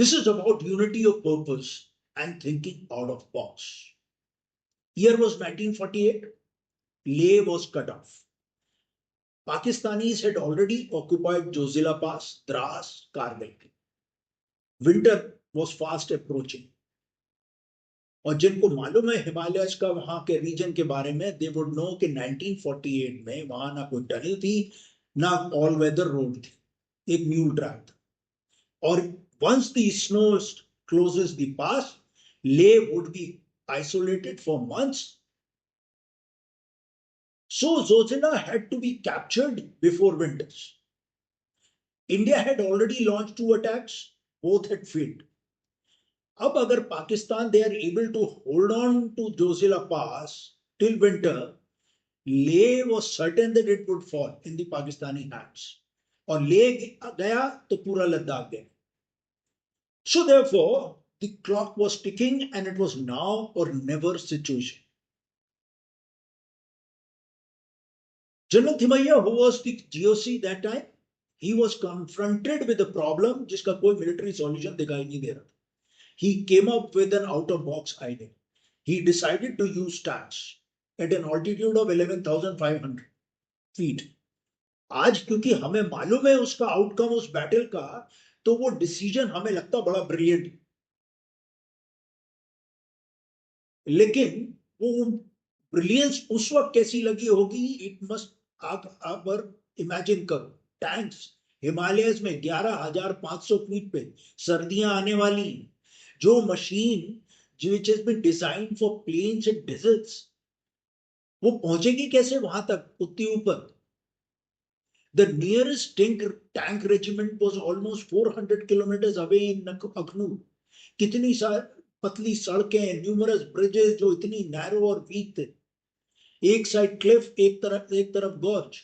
This is about unity of purpose and thinking out of box. Year was 1948. Leh was cut off. Pakistanis had already occupied Jozila Pass, Dras, Kargil. Winter was fast approaching. और जिनको मालूम है Himalayas का वहां के reason के बारे में, दे वुड नो कि 1948 में वहां ना कोई टनल थी, ना ऑल वेदर रोड थी, एक म्यूल ट्रैक था. और once the snow closes the pass, Leh would be isolated for months. So Zojila had to be captured before winters. India had already launched 2 attacks, both had failed. अब अगर Pakistan they are able to hold on to Zojila pass till winter, Leh was certain that it would fall in the Pakistani hands, और ले गया तो पूरा लद्दाख गया. So therefore the clock was ticking and it was now or never situation. General Thimayya, who was the GOC that time, he was confronted with a problem जिसका कोई military solution दिखाई नहीं दे रहा. He came up with an out-of-box idea. He decided to use tanks at an altitude of 11,500 feet. आज क्योंकि हमें मालूम है उसका आउटकम उस बैटल का, तो वो डिसीजन हमें लगता बड़ा ब्रिलियंट. लेकिन वो ब्रिलियंस उस वक्त कैसी लगी होगी, इट मस्ट आप इमेजिन करो. टैंक्स हिमालयस में 11,500 फीट पे, सर्दियां आने वाली, जो machine which has been designed for plains and deserts, वो पहुंचेगी कैसे वहां तक उतनी ऊपर. The nearest tank regiment was almost 400 kilometers away in Akhnoor. कितनी पतली सड़कें, numerous bridges जो इतनी narrow और weak थे, एक साइड क्लिफ, एक तरफ गॉर्ज.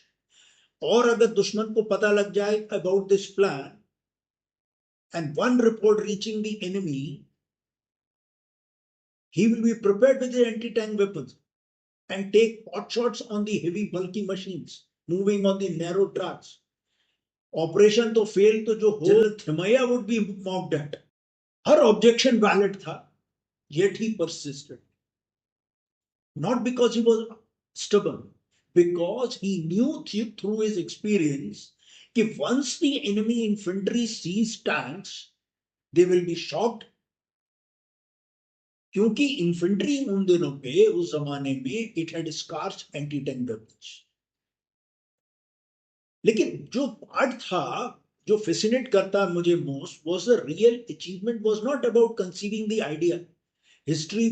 और अगर दुश्मन को पता लग जाए about this plan and one report reaching the enemy, he will be prepared with the anti-tank weapons and take pot shots on the heavy bulky machines moving on the narrow tracks. Operation to fail to jo ho, Thimayya would be mocked at. Her objection valid tha, yet he persisted. Not because he was stubborn, because he knew through his experience that once the enemy infantry sees tanks, they will be shocked. क्योंकि infantry उन दिनों पे, उस जमाने में, it had scarce anti tank weapons. लेकिन जो part था, जो फैसिनेट करता मुझे most, was the real achievement was not about conceiving the idea. History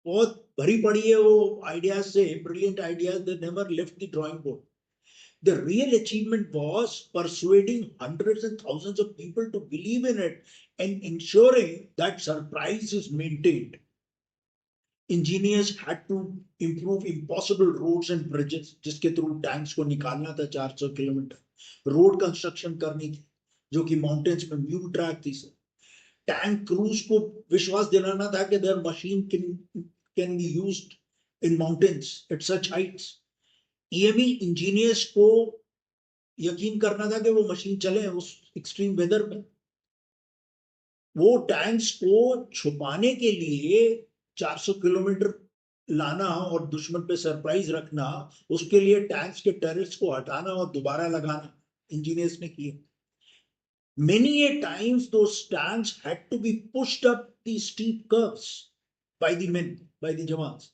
बहुत भरी पड़ी है वो आइडियाज से, brilliant ideas, they never left the drawing board. The real achievement was persuading hundreds and thousands of people to believe in it and ensuring that surprise is maintained. Engineers had to improve impossible roads and bridges, जिसके through tanks को निकालना था 400 kilometre. Road construction करनी थी जो कि mountains में mule track थी. टैंक क्रूज को विश्वास दिलाना था कि their machine can be used in mountains at such heights. EME engineers को यकीन करना था कि वो मशीन चले उस एक्सट्रीम वेदर में. वो टैंक्स को छुपाने के लिए 400 किलोमीटर लाना और दुश्मन पे सरप्राइज रखना, उसके लिए टैंक्स के टर्रेट्स को हटाना और दोबारा लगाना इंजीनियर्स ने किए. Many a times those tanks had to be pushed up the steep curves by the men, by the jawans.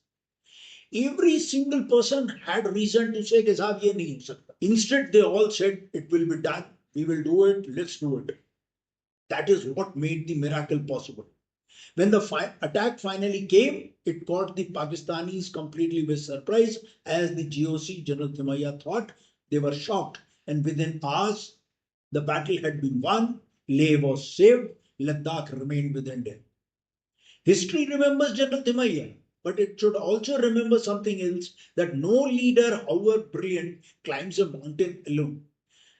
Every single person had reason to say कि साहब ये नहीं हो सकता. Instead they all said it will be done, we will do it, let's do it. That is what made the miracle possible. When the attack finally came, it caught the Pakistanis completely with surprise. As the GOC, General Thimayya, thought, they were shocked, and within hours the battle had been won. Leh was saved, Ladakh remained with India. History remembers General Thimayya, but it should also remember something else, that no leader, however brilliant, climbs a mountain alone.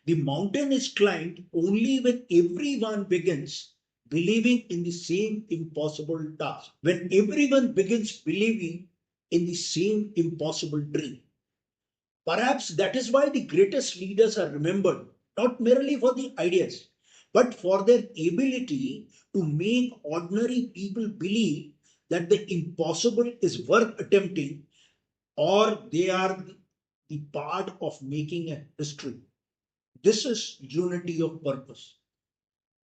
The mountain is climbed only when everyone begins believing in the same impossible task, when everyone begins believing in the same impossible dream. Perhaps that is why the greatest leaders are remembered, not merely for the ideas, but for their ability to make ordinary people believe that the impossible is worth attempting, or they are the part of making a history. This is unity of purpose.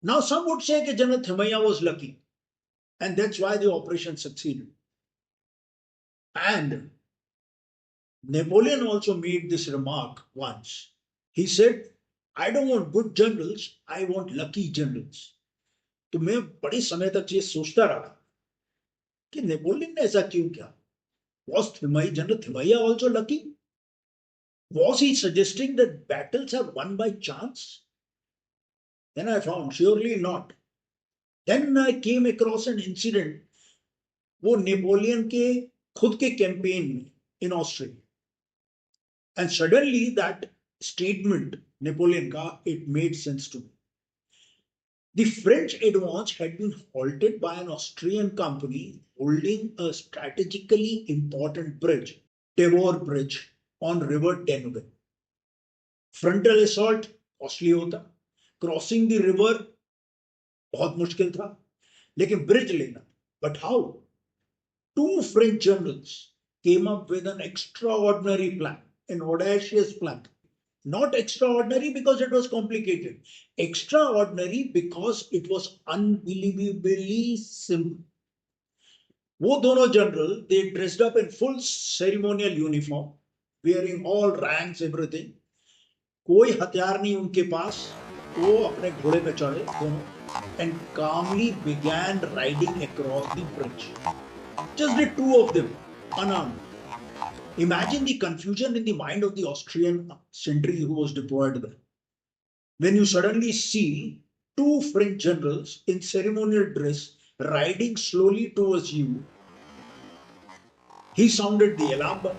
Now, some would say that General Thimayya was lucky, and that's why the operation succeeded. And Napoleon also made this remark once. He said, I don't want good generals, I want lucky generals. तो मैं बड़े समय तक ये सोचता रहा कि Napoleon ने ऐसा क्यों किया. Was General Thimayya also lucky? Was he suggesting that battles are won by chance? Then I found surely not. Then I came across an incident वो नेपोलियन के खुद के कैंपेन में in Australia. And suddenly that statement, Napoleon ka, it made sense to me. The French advance had been halted by an Austrian company holding a strategically important bridge, Tavor Bridge, on River Danube. Frontal assault, costly होता. Crossing the river, बहुत मुश्किल था. लेकिन bridge लेना. But how? Two French generals came up with an extraordinary plan, an audacious plan. Not extraordinary because it was complicated. Extraordinary because it was unbelievably simple. वो दोनों general, they dressed up in full ceremonial uniform, wearing all ranks, everything. कोई हथियार नहीं उनके पास. वो अपने घोड़े पे चढ़े दोनों and calmly began riding across the bridge. Just the two of them, unarmed. Imagine the confusion in the mind of the Austrian sentry who was deployed there. When you suddenly see two French generals in ceremonial dress riding slowly towards you, he sounded the alarm bell.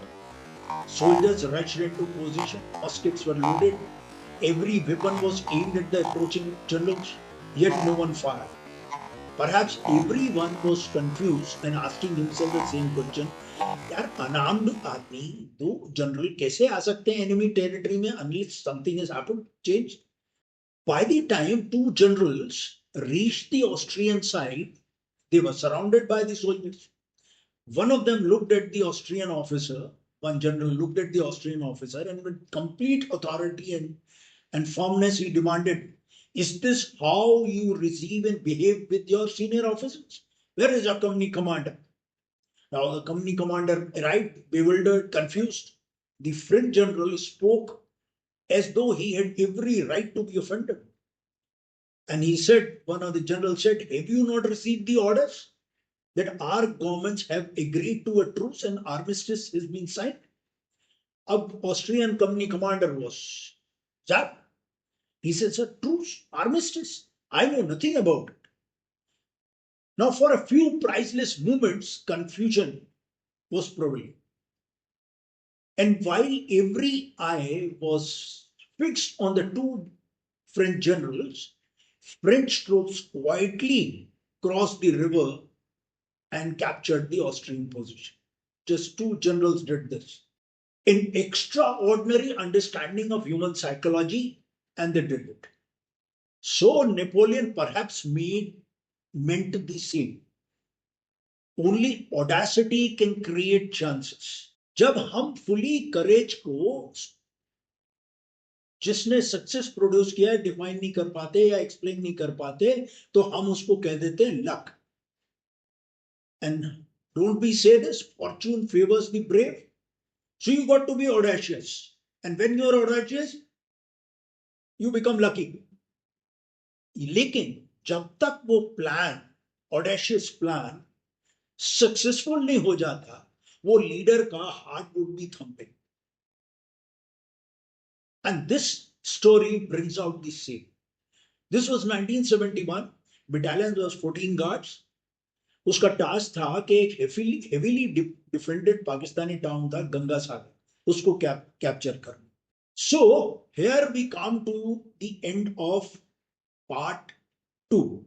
Soldiers rushed into position, muskets were loaded, every weapon was aimed at the approaching generals, yet no one fired. Perhaps everyone was confused and asking himself the same question. यार unarmed आदमी दो general कैसे आ सकते हैं enemy territory में unless something has happened, changed. By the time two generals reached the Austrian side, they were surrounded by the soldiers. One of them looked at the Austrian officer, one general looked at the Austrian officer, and with complete authority and firmness, he demanded, is this how you receive and behave with your senior officers? Where is your company commander? Now the company commander arrived, bewildered, confused. The French general spoke as though he had every right to be offended. And he said, one of the generals said, have you not received the orders that our governments have agreed to a truce and armistice has been signed? Ab Austrian company commander was zapped. He said, sir, truce, armistice. I know nothing about it. Now, for a few priceless moments, confusion was prevalent. And while every eye was fixed on the two French generals, French troops quietly crossed the river and captured the Austrian position. Just two generals did this. An extraordinary understanding of human psychology, and they did it. So Napoleon perhaps meant the same. Only audacity can create chances. जब हम fully करेज को जिसने success produce किया है define नहीं कर पाते या एक्सप्लेन नहीं कर पाते तो हम उसको कह देते हैं luck. And don't we say this? Fortune favors the brave. So you got to be audacious. And when you're audacious, you become lucky. लेकिन जब तक वो प्लान, audacious प्लान सक्सेसफुल नहीं हो जाता, वो लीडर का heart would be thumping. And this story brings out the same. This was 1971. Battalion was 14 guards. उसका टास्क था कि एक हेवीली डिफेंडेड पाकिस्तानी टाउन था गंगा सागर, उसको कैप्चर करना. So here we come to the end of part 2.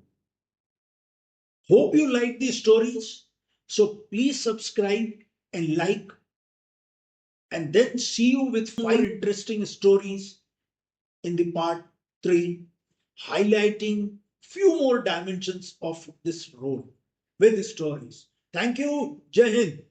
Hope you like these stories. So please subscribe and like, and then see you with 5 interesting stories in the part 3. highlighting few more dimensions of this role with stories. Thank you. Jai Hind.